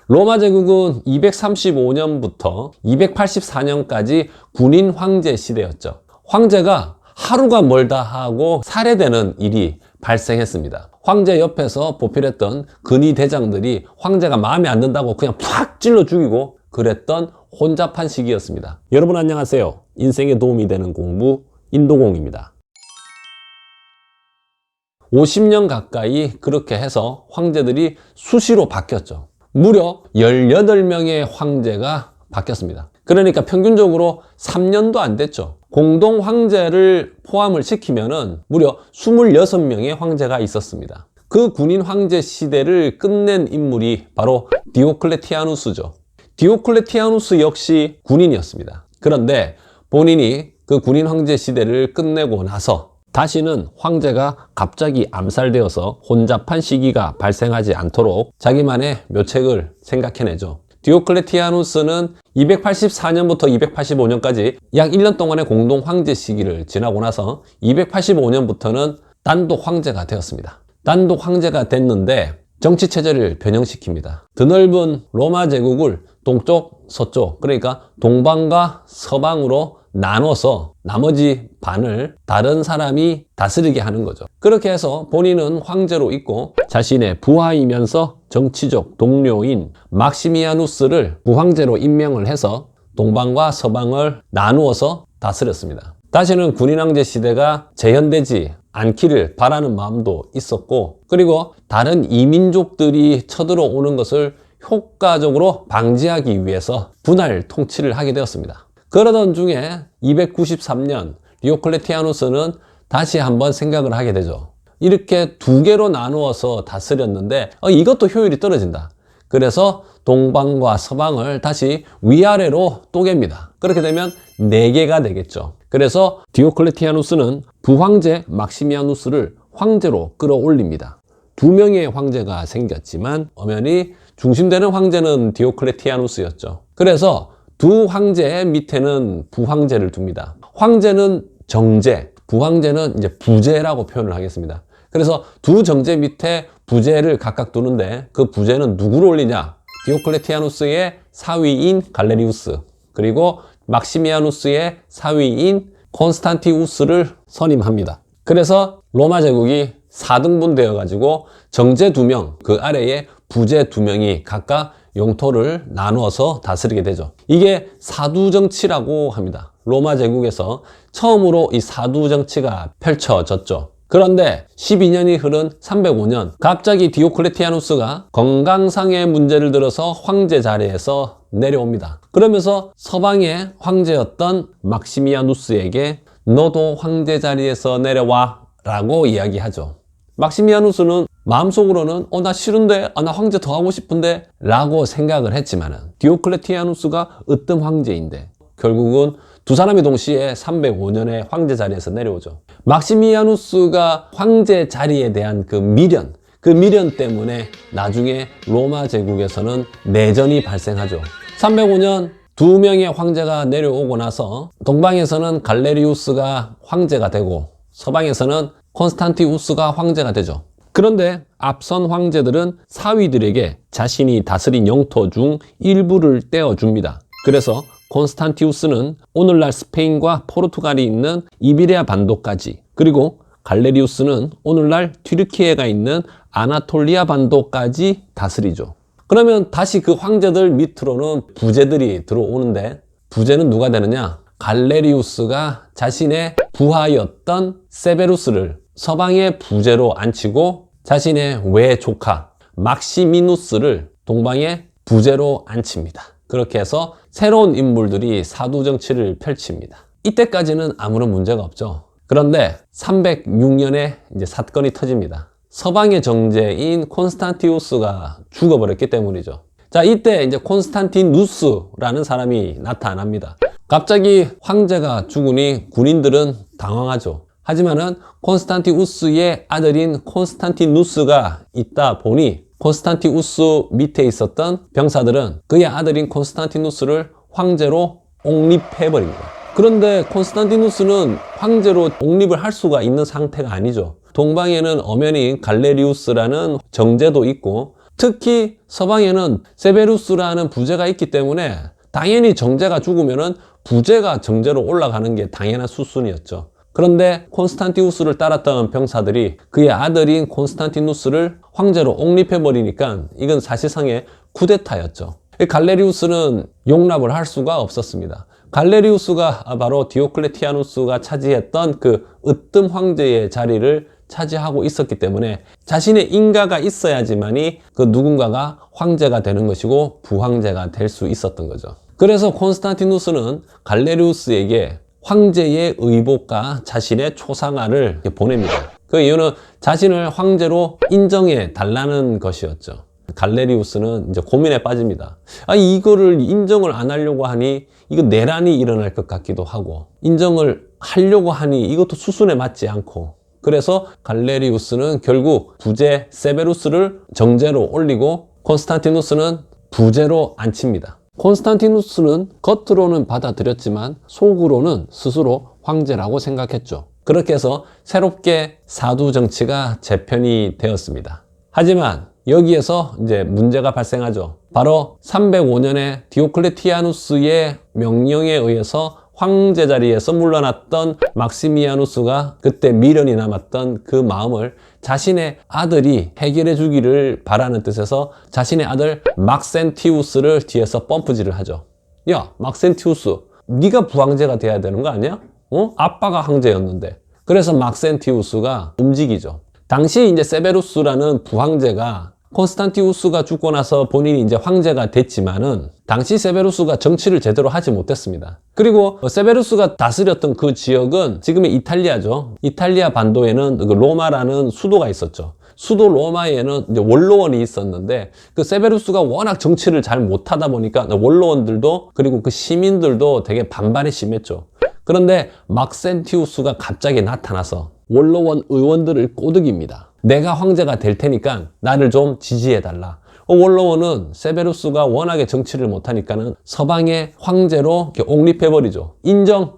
로마 제국은 235년부터 284년까지 군인 황제 시대였죠. 황제가 하루가 멀다 하고 살해되는 일이 발생했습니다. 황제 옆에서 보필했던 근위 대장들이 황제가 마음에 안 든다고 그냥 팍 찔러 죽이고 그랬던 혼잡한 시기였습니다. 여러분 안녕하세요. 인생에 도움이 되는 공부 인도공입니다. 50년 가까이 그렇게 해서 황제들이 수시로 바뀌었죠. 무려 18명의 황제가 바뀌었습니다. 그러니까 평균적으로 3년도 안 됐죠. 공동 황제를 포함을 시키면은 무려 26명의 황제가 있었습니다. 그 군인 황제 시대를 끝낸 인물이 바로 디오클레티아누스죠. 디오클레티아누스 역시 군인이었습니다. 그런데 본인이 그 군인 황제 시대를 끝내고 나서 다시는 황제가 갑자기 암살되어서 혼잡한 시기가 발생하지 않도록 자기만의 묘책을 생각해내죠. 디오클레티아누스는 284년부터 285년까지 약 1년 동안의 공동 황제 시기를 지나고 나서 285년부터는 단독 황제가 되었습니다. 단독 황제가 됐는데 정치 체제를 변형시킵니다. 드넓은 로마 제국을 동쪽, 서쪽, 그러니까 동방과 서방으로 나눠서 나머지 반을 다른 사람이 다스리게 하는 거죠. 그렇게 해서 본인은 황제로 있고 자신의 부하이면서 정치적 동료인 막시미아누스를 부황제로 임명을 해서 동방과 서방을 나누어서 다스렸습니다. 다시는 군인황제 시대가 재현되지 않기를 바라는 마음도 있었고, 그리고 다른 이민족들이 쳐들어오는 것을 효과적으로 방지하기 위해서 분할 통치를 하게 되었습니다. 그러던 중에 293년 디오클레티아누스는 다시 한번 생각을 하게 되죠. 이렇게 두 개로 나누어서 다스렸는데 이것도 효율이 떨어진다. 그래서 동방과 서방을 다시 위아래로 쪼갭니다. 그렇게 되면 4개가 되겠죠. 그래서 디오클레티아누스는 부황제 막시미아누스를 황제로 끌어올립니다. 2명의 황제가 생겼지만 엄연히 중심되는 황제는 디오클레티아누스였죠. 그래서 두 황제 밑에는 부황제를 둡니다. 황제는 정제, 부황제는 이제 부제라고 표현을 하겠습니다. 그래서 두 정제 밑에 부제를 각각 두는데 그 부제는 누구를 올리냐? 디오클레티아누스의 사위인 갈레리우스, 그리고 막시미아누스의 사위인 콘스탄티우스를 선임합니다. 그래서 로마 제국이 4등분 되어 가지고 정제 2명, 그 아래에 부제 2명이 각각 영토를 나누어서 다스리게 되죠. 이게 사두정치라고 합니다. 로마 제국에서 처음으로 이 사두정치가 펼쳐졌죠. 그런데 12년이 흐른 305년 갑자기 디오클레티아누스가 건강상의 문제를 들어서 황제 자리에서 내려옵니다. 그러면서 서방의 황제였던 막시미아누스에게 너도 황제 자리에서 내려와 라고 이야기하죠. 막시미아누스는 마음속으로는 나 싫은데, 나 황제 더 하고 싶은데 라고 생각을 했지만은 디오클레티아누스가 으뜸 황제인데 결국은 두 사람이 동시에 305년에 황제 자리에서 내려오죠. 막시미아누스가 황제 자리에 대한 그 미련 때문에 나중에 로마 제국에서는 내전이 발생하죠. 305년 2명의 황제가 내려오고 나서 동방에서는 갈레리우스가 황제가 되고 서방에서는 콘스탄티우스가 황제가 되죠. 그런데 앞선 황제들은 사위들에게 자신이 다스린 영토 중 일부를 떼어줍니다. 그래서 콘스탄티우스는 오늘날 스페인과 포르투갈이 있는 이비리아 반도까지, 그리고 갈레리우스는 오늘날 튀르키예가 있는 아나톨리아 반도까지 다스리죠. 그러면 다시 그 황제들 밑으로는 부제들이 들어오는데 부제는 누가 되느냐? 갈레리우스가 자신의 부하였던 세베루스를 서방의 부제로 앉히고 자신의 외조카 막시미누스를 동방의 부제로 앉힙니다. 그렇게 해서 새로운 인물들이 사두정치를 펼칩니다. 이때까지는 아무런 문제가 없죠. 그런데 306년에 이제 사건이 터집니다. 서방의 정제인 콘스탄티우스가 죽어버렸기 때문이죠. 자, 이때 이제 콘스탄티누스라는 사람이 나타납니다. 갑자기 황제가 죽으니 군인들은 당황하죠. 하지만은 콘스탄티우스의 아들인 콘스탄티누스가 있다 보니 콘스탄티우스 밑에 있었던 병사들은 그의 아들인 콘스탄티누스를 황제로 옹립해버립니다. 그런데 콘스탄티누스는 황제로 옹립을 할 수가 있는 상태가 아니죠. 동방에는 엄연히 갈레리우스라는 정제도 있고 특히 서방에는 세베루스라는 부제가 있기 때문에 당연히 정제가 죽으면은 부제가 정제로 올라가는 게 당연한 수순이었죠. 그런데 콘스탄티우스를 따랐던 병사들이 그의 아들인 콘스탄티누스를 황제로 옹립해버리니까 이건 사실상의 쿠데타였죠. 갈레리우스는 용납을 할 수가 없었습니다. 갈레리우스가 바로 디오클레티아누스가 차지했던 그 으뜸 황제의 자리를 차지하고 있었기 때문에 자신의 인가가 있어야지만이 그 누군가가 황제가 되는 것이고 부황제가 될 수 있었던 거죠. 그래서 콘스탄티누스는 갈레리우스에게 황제의 의복과 자신의 초상화를 보냅니다. 그 이유는 자신을 황제로 인정해 달라는 것이었죠. 갈레리우스는 이제 고민에 빠집니다. 이거를 인정을 안 하려고 하니 이거 내란이 일어날 것 같기도 하고, 인정을 하려고 하니 이것도 수순에 맞지 않고, 그래서 갈레리우스는 결국 부제 세베루스를 정제로 올리고 콘스탄티누스는 부제로 앉힙니다. 콘스탄티누스는 겉으로는 받아들였지만 속으로는 스스로 황제라고 생각했죠. 그렇게 해서 새롭게 사두 정치가 재편이 되었습니다. 하지만 여기에서 이제 문제가 발생하죠. 바로 305년에 디오클레티아누스의 명령에 의해서 황제 자리에서 물러났던 막시미아누스가 그때 미련이 남았던 그 마음을 자신의 아들이 해결해 주기를 바라는 뜻에서 자신의 아들 막센티우스를 뒤에서 펌프질을 하죠. 야, 막센티우스, 네가 부황제가 돼야 되는 거 아니야? 아빠가 황제였는데. 그래서 막센티우스가 움직이죠. 당시 이제 세베루스라는 부황제가 콘스탄티우스가 죽고 나서 본인이 이제 황제가 됐지만은 당시 세베루스가 정치를 제대로 하지 못했습니다. 그리고 세베루스가 다스렸던 그 지역은 지금의 이탈리아죠. 이탈리아 반도에는 그 로마라는 수도가 있었죠. 수도 로마에는 이제 원로원이 있었는데 그 세베루스가 워낙 정치를 잘 못하다 보니까 원로원들도 그리고 그 시민들도 되게 반발이 심했죠. 그런데 막센티우스가 갑자기 나타나서 원로원 의원들을 꼬드깁니다. 내가 황제가 될 테니까 나를 좀 지지해달라. 원로원은 세베루스가 워낙에 정치를 못하니까는 서방의 황제로 이렇게 옹립해버리죠. 인정!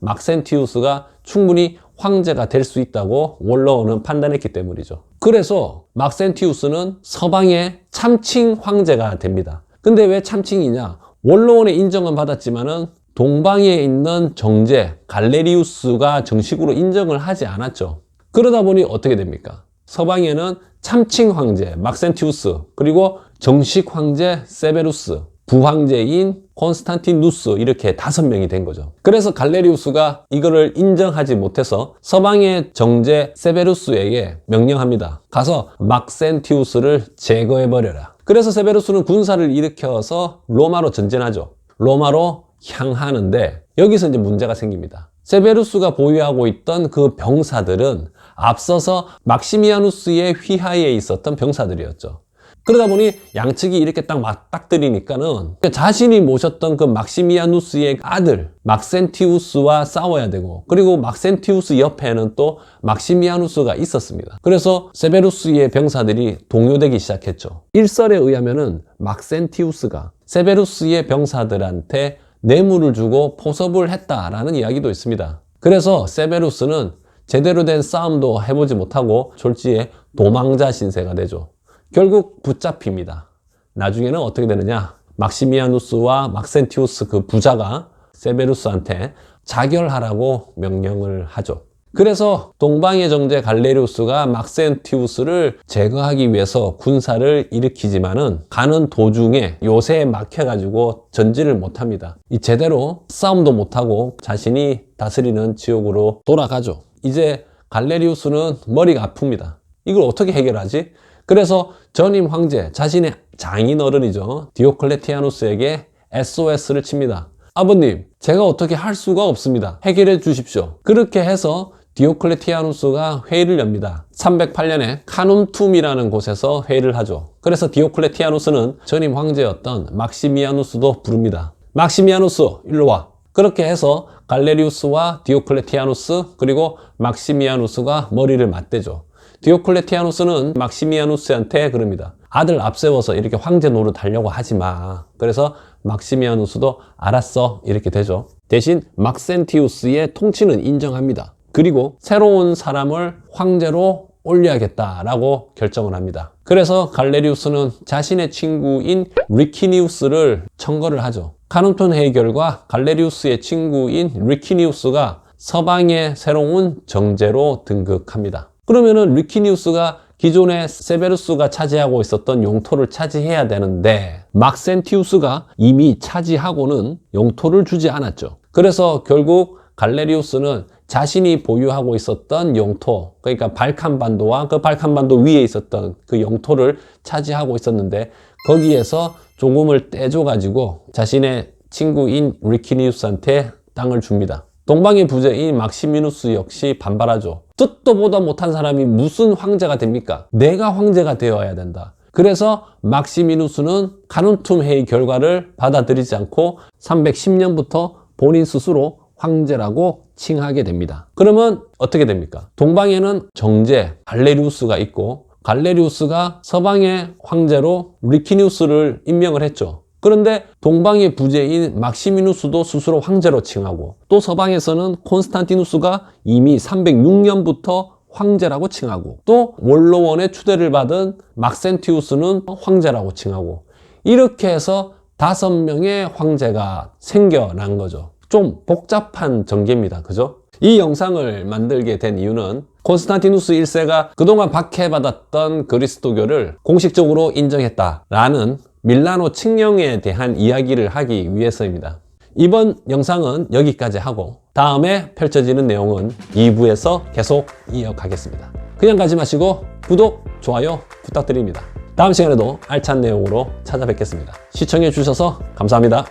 막센티우스가 충분히 황제가 될 수 있다고 원로원은 판단했기 때문이죠. 그래서 막센티우스는 서방의 참칭 황제가 됩니다. 근데 왜 참칭이냐? 원로원의 인정은 받았지만은 동방에 있는 정제 갈레리우스가 정식으로 인정을 하지 않았죠. 그러다 보니 어떻게 됩니까? 서방에는 참칭 황제 막센티우스, 그리고 정식 황제 세베루스, 부황제인 콘스탄티누스, 이렇게 5명이 된 거죠. 그래서 갈레리우스가 이거를 인정하지 못해서 서방의 정제 세베루스에게 명령합니다. 가서 막센티우스를 제거해버려라. 그래서 세베루스는 군사를 일으켜서 로마로 전진하죠. 로마로 향하는데 여기서 이제 문제가 생깁니다. 세베루스가 보유하고 있던 그 병사들은 앞서서 막시미아누스의 휘하에 있었던 병사들이었죠. 그러다 보니 양측이 이렇게 딱 맞닥뜨리니까는 자신이 모셨던 그 막시미아누스의 아들 막센티우스와 싸워야 되고, 그리고 막센티우스 옆에는 또 막시미아누스가 있었습니다. 그래서 세베루스의 병사들이 동요되기 시작했죠. 일설에 의하면은 막센티우스가 세베루스의 병사들한테 뇌물을 주고 포섭을 했다라는 이야기도 있습니다. 그래서 세베루스는 제대로 된 싸움도 해보지 못하고 졸지에 도망자 신세가 되죠. 결국 붙잡힙니다. 나중에는 어떻게 되느냐? 막시미아누스와 막센티우스 그 부자가 세베루스한테 자결하라고 명령을 하죠. 그래서 동방의 정제 갈레리우스가 막센티우스를 제거하기 위해서 군사를 일으키지만은 가는 도중에 요새에 막혀가지고 전진을 못합니다. 제대로 싸움도 못하고 자신이 다스리는 지역으로 돌아가죠. 이제 갈레리우스는 머리가 아픕니다. 이걸 어떻게 해결하지? 그래서 전임 황제, 자신의 장인어른이죠, 디오클레티아누스에게 SOS를 칩니다. 아버님, 제가 어떻게 할 수가 없습니다. 해결해 주십시오. 그렇게 해서 디오클레티아누스가 회의를 엽니다. 308년에 카눔툼이라는 곳에서 회의를 하죠. 그래서 디오클레티아누스는 전임 황제였던 막시미아누스도 부릅니다. 막시미아누스, 일로 와. 그렇게 해서 갈레리우스와 디오클레티아누스 그리고 막시미아누스가 머리를 맞대죠. 디오클레티아누스는 막시미아누스한테 그럽니다. 아들 앞세워서 이렇게 황제 노릇하려고 하지 마. 그래서 막시미아누스도 알았어, 이렇게 되죠. 대신 막센티우스의 통치는 인정합니다. 그리고 새로운 사람을 황제로 올려야겠다라고 결정을 합니다. 그래서 갈레리우스는 자신의 친구인 리키니우스를 청거를 하죠. 카논톤 회의 결과 갈레리우스의 친구인 리키니우스가 서방의 새로운 정제로 등극합니다. 그러면은 리키니우스가 기존의 세베루스가 차지하고 있었던 영토를 차지해야 되는데 막센티우스가 이미 차지하고는 영토를 주지 않았죠. 그래서 결국 갈레리우스는 자신이 보유하고 있었던 영토, 그러니까 발칸반도와 그 발칸반도 위에 있었던 그 영토를 차지하고 있었는데 거기에서 조금을 떼줘가지고 자신의 친구인 리키니우스한테 땅을 줍니다. 동방의 부제인 막시미누스 역시 반발하죠. 듣도 보도 못한 사람이 무슨 황제가 됩니까? 내가 황제가 되어야 된다. 그래서 막시미누스는 카논툼 회의 결과를 받아들이지 않고 310년부터 본인 스스로 황제라고 칭하게 됩니다. 그러면 어떻게 됩니까? 동방에는 정제 갈레리우스가 있고 갈레리우스가 서방의 황제로 리키니우스를 임명을 했죠. 그런데 동방의 부제인 막시미누스도 스스로 황제로 칭하고 또 서방에서는 콘스탄티누스가 이미 306년부터 황제라고 칭하고 또 원로원의 추대를 받은 막센티우스는 황제라고 칭하고 이렇게 해서 5명의 황제가 생겨난 거죠. 좀 복잡한 전개입니다. 그죠? 이 영상을 만들게 된 이유는 콘스탄티누스 1세가 그동안 박해받았던 그리스도교를 공식적으로 인정했다라는 밀라노 칙령에 대한 이야기를 하기 위해서입니다. 이번 영상은 여기까지 하고 다음에 펼쳐지는 내용은 2부에서 계속 이어가겠습니다. 그냥 가지 마시고 구독, 좋아요 부탁드립니다. 다음 시간에도 알찬 내용으로 찾아뵙겠습니다. 시청해 주셔서 감사합니다.